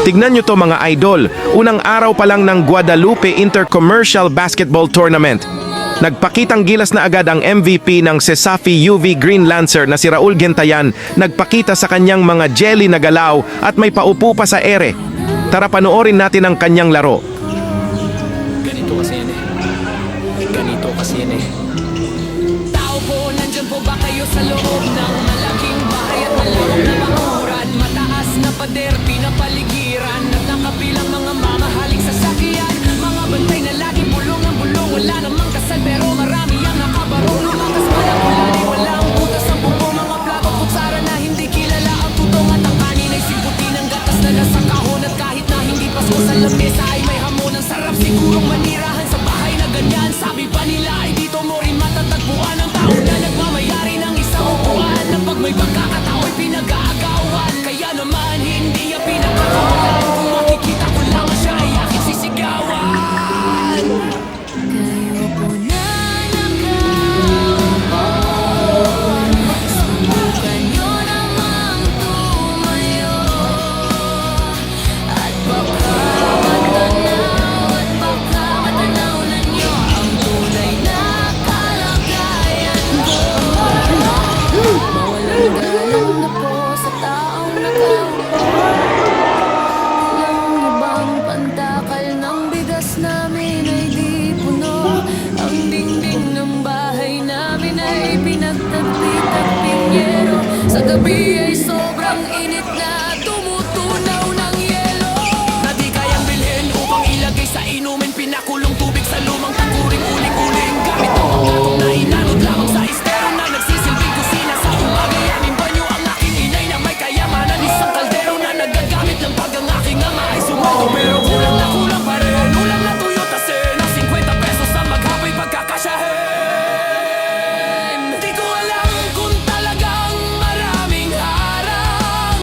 Tignan nyo to mga idol, unang araw pa lang ng Guadalupe Intercommercial Basketball Tournament. Nagpakitang gilas na agad ang MVP ng Cesafi UV Green Lancer na si Raul Gentayan, nagpakita sa kanyang mga jelly na galaw at may paupo pa sa ere. Tara panoorin natin ang kanyang laro. Ganito kasi yan eh. Ganito kasi yan eh. Tao po, nandyan po ba kayo sa loob ng malaking bahay at malawak na bakuran? Mataas na pader, pinapaligiran at nakabilang mga mamahaling sasakyan. Mga bantay na lagi bulong ang bulong, wala namang kasal pero marami ang nakabarong. Lumakas pa ng ulan, walang butas ang buko, mga plato, kutsara na hindi kilala ang tutong at ang kanin ay simputi ng gatas na nasa kahon. At kahit na hindi pasko sa lamesa ay may hamon, ang sarap sigurong mani